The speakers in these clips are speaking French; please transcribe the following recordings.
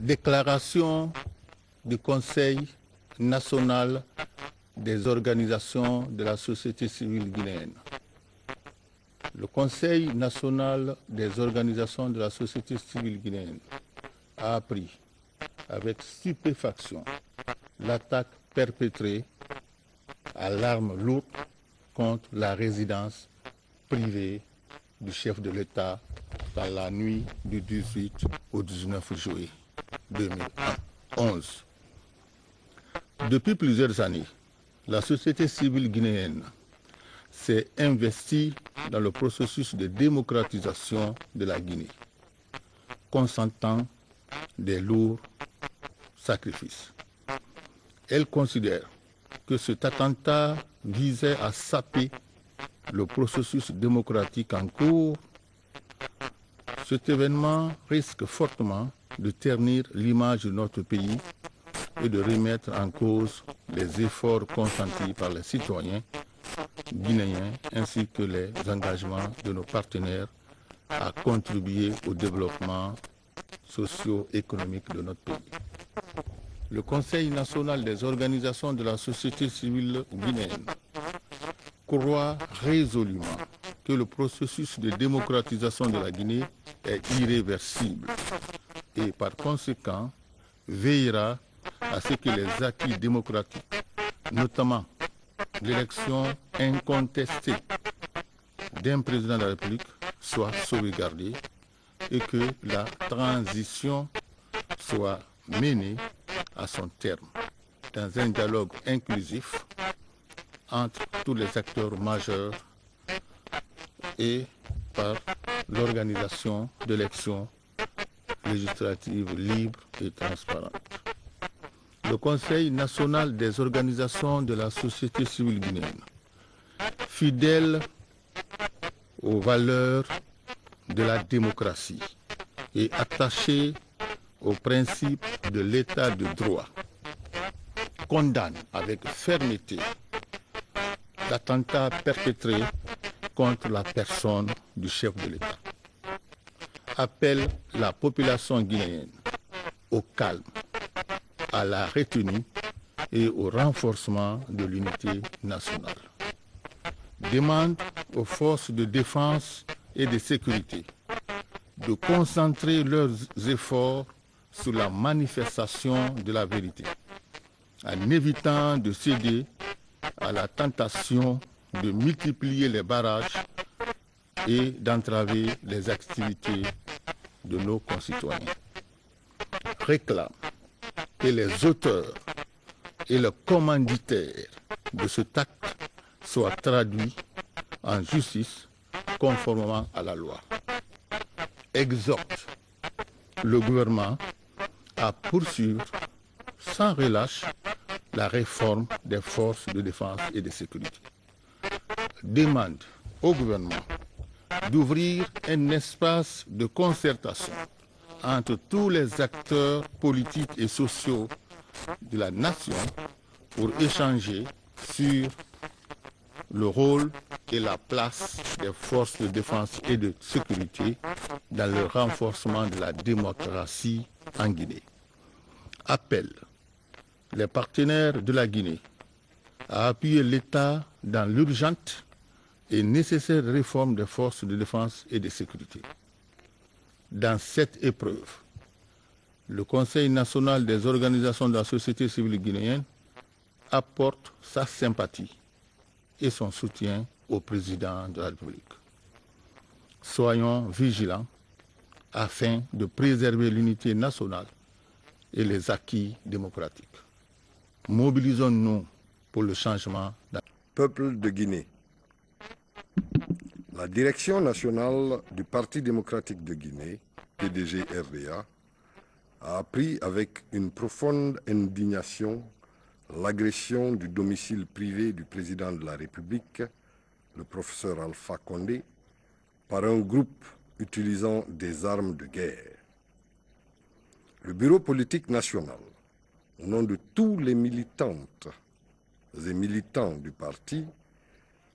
Déclaration du Conseil national des organisations de la société civile guinéenne. Le Conseil national des organisations de la société civile guinéenne a appris avec stupéfaction l'attaque perpétrée à l'arme lourde contre la résidence privée du chef de l'État dans la nuit du 18 au 19 juillet 2011. Depuis plusieurs années, la société civile guinéenne s'est investie dans le processus de démocratisation de la Guinée, consentant des lourds sacrifices. Elle considère que cet attentat visait à saper le processus démocratique en cours. Cet événement risque fortement de ternir l'image de notre pays et de remettre en cause les efforts consentis par les citoyens guinéens ainsi que les engagements de nos partenaires à contribuer au développement socio-économique de notre pays. Le Conseil national des organisations de la société civile guinéenne croit résolument que le processus de démocratisation de la Guinée est irréversible et par conséquent veillera à ce que les acquis démocratiques, notamment l'élection incontestée d'un président de la République, soient sauvegardés et que la transition soit menée à son terme dans un dialogue inclusif entre tous les acteurs majeurs et par l'organisation d'élections législatives libres et transparentes. Le Conseil national des organisations de la société civile guinéenne, fidèle aux valeurs de la démocratie et attaché au principe de l'état de droit, condamne avec fermeté l'attentat perpétré contre la personne du chef de l'État. Appelle la population guinéenne au calme, à la retenue et au renforcement de l'unité nationale. Demande aux forces de défense et de sécurité de concentrer leurs efforts sur la manifestation de la vérité, en évitant de céder à la tentation de multiplier les barrages et d'entraver les activités de nos concitoyens. Réclame que les auteurs et le commanditaire de cet acte soient traduits en justice conformément à la loi. Exhorte le gouvernement à poursuivre sans relâche la réforme des forces de défense et de sécurité. Demande au gouvernement d'ouvrir un espace de concertation entre tous les acteurs politiques et sociaux de la nation pour échanger sur le rôle et la place des forces de défense et de sécurité dans le renforcement de la démocratie en Guinée. Appelle les partenaires de la Guinée à appuyer l'État dans l'urgente et nécessaire réforme des forces de défense et de sécurité. Dans cette épreuve, le Conseil national des organisations de la société civile guinéenne apporte sa sympathie et son soutien au président de la République. Soyons vigilants afin de préserver l'unité nationale et les acquis démocratiques. Mobilisons-nous pour le changement. Peuple de Guinée. La direction nationale du Parti démocratique de Guinée, PDG-RDA, a appris avec une profonde indignation l'agression du domicile privé du président de la République, le professeur Alpha Condé, par un groupe utilisant des armes de guerre. Le bureau politique national, au nom de tous les militantes et militants du parti,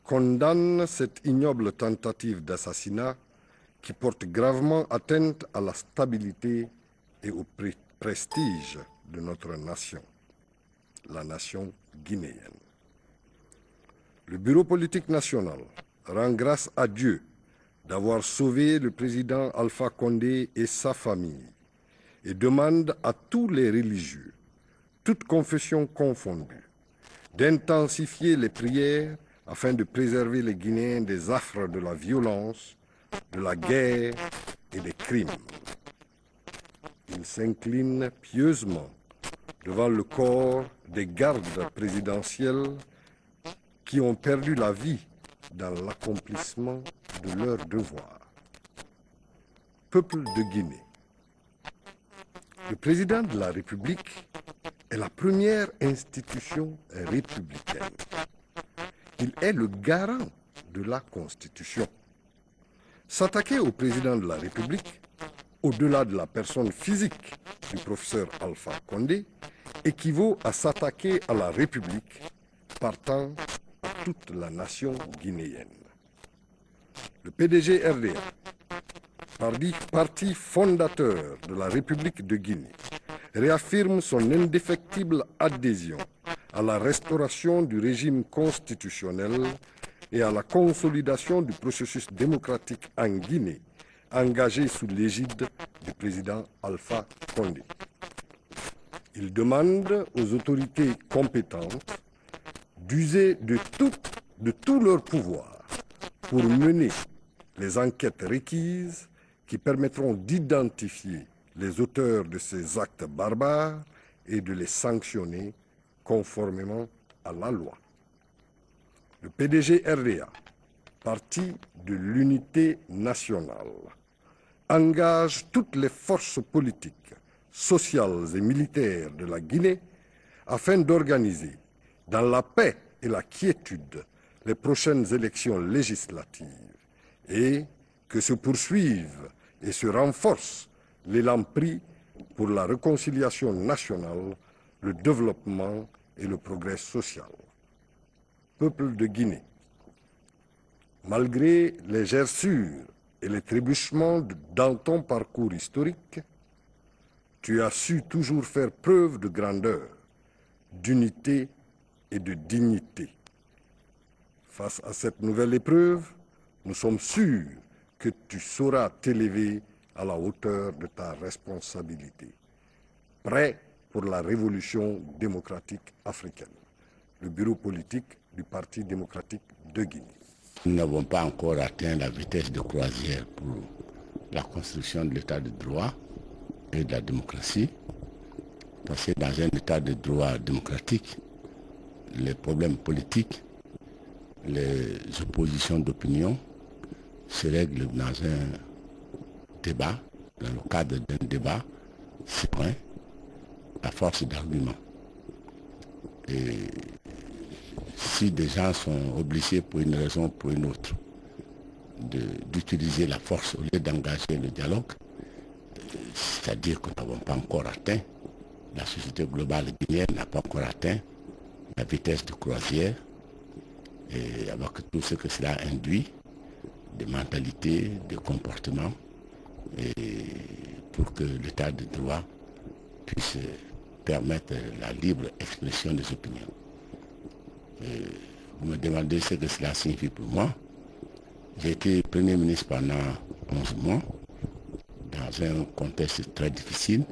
condamne cette ignoble tentative d'assassinat qui porte gravement atteinte à la stabilité et au prestige de notre nation, la nation guinéenne. Le Bureau politique national rend grâce à Dieu d'avoir sauvé le président Alpha Condé et sa famille et demande à tous les religieux, toutes confessions confondues, d'intensifier les prières afin de préserver les Guinéens des affres de la violence, de la guerre et des crimes. Il s'incline pieusement devant le corps des gardes présidentiels qui ont perdu la vie dans l'accomplissement de leurs devoirs. Peuple de Guinée, le président de la République est la première institution républicaine. Il est le garant de la Constitution. S'attaquer au président de la République, au-delà de la personne physique du professeur Alpha Condé, équivaut à s'attaquer à la République, partant à toute la nation guinéenne. Le PDG RDA, parti fondateur de la République de Guinée, réaffirme son indéfectible adhésion à la restauration du régime constitutionnel et à la consolidation du processus démocratique en Guinée, engagé sous l'égide du président Alpha Condé. Il demande aux autorités compétentes d'user de tout leur pouvoir pour mener les enquêtes requises qui permettront d'identifier les auteurs de ces actes barbares et de les sanctionner conformément à la loi. Le PDG RDA, parti de l'unité nationale, engage toutes les forces politiques, sociales et militaires de la Guinée afin d'organiser, dans la paix et la quiétude, les prochaines élections législatives et que se poursuive et se renforce l'élan pris pour la réconciliation nationale, le développement et le progrès social. Peuple de Guinée, malgré les gerçures et les trébuchements dans ton parcours historique, tu as su toujours faire preuve de grandeur, d'unité et de dignité. Face à cette nouvelle épreuve, nous sommes sûrs que tu sauras t'élever à la hauteur de ta responsabilité. Prêt pour la révolution démocratique africaine. Le bureau politique du Parti démocratique de Guinée. Nous n'avons pas encore atteint la vitesse de croisière pour la construction de l'état de droit et de la démocratie. Parce que dans un état de droit démocratique, les problèmes politiques, les oppositions d'opinion se règlent dans un débat, dans le cadre d'un débat serein, à force d'arguments. Et si des gens sont obligés pour une raison ou pour une autre d'utiliser la force au lieu d'engager le dialogue, c'est-à-dire que nous n'avons pas encore atteint, la société globale guinéenne n'a pas encore atteint la vitesse de croisière, et avec tout ce que cela induit, de mentalités, de comportements, et pour que l'état de droit puisse permettre la libre expression des opinions. Vous me demandez ce que cela signifie pour moi. J'ai été Premier ministre pendant 11 mois, dans un contexte très difficile,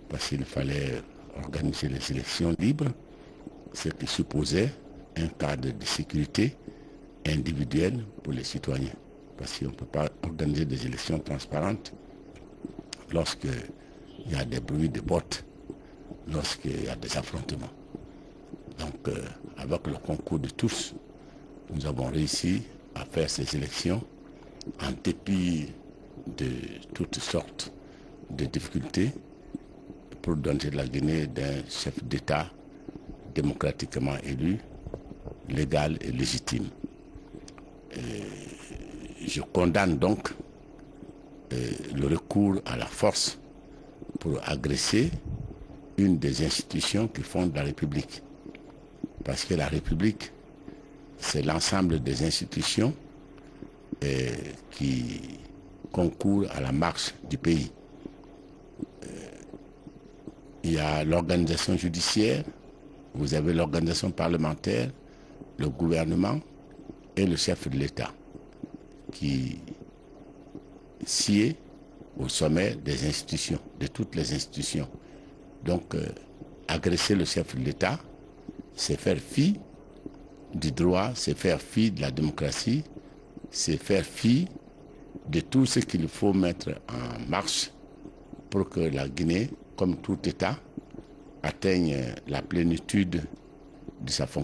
parce qu'il fallait organiser les élections libres, ce qui supposait un cadre de sécurité individuelle pour les citoyens. Parce qu'on ne peut pas organiser des élections transparentes lorsqu'il y a des bruits de bottes, lorsqu'il y a des affrontements. Donc, avec le concours de tous, nous avons réussi à faire ces élections en dépit de toutes sortes de difficultés pour donner la Guinée d'un chef d'État démocratiquement élu, légal et légitime. Je condamne donc le recours à la force pour agresser une des institutions qui fondent la République. Parce que la République, c'est l'ensemble des institutions qui concourent à la marche du pays. il y a l'organisation judiciaire, vous avez l'organisation parlementaire, le gouvernement et le chef de l'État qui sied au sommet des institutions, de toutes les institutions. Donc, agresser le chef de l'État, c'est faire fi du droit, c'est faire fi de la démocratie, c'est faire fi de tout ce qu'il faut mettre en marche pour que la Guinée, comme tout État, atteigne la plénitude de sa fonction.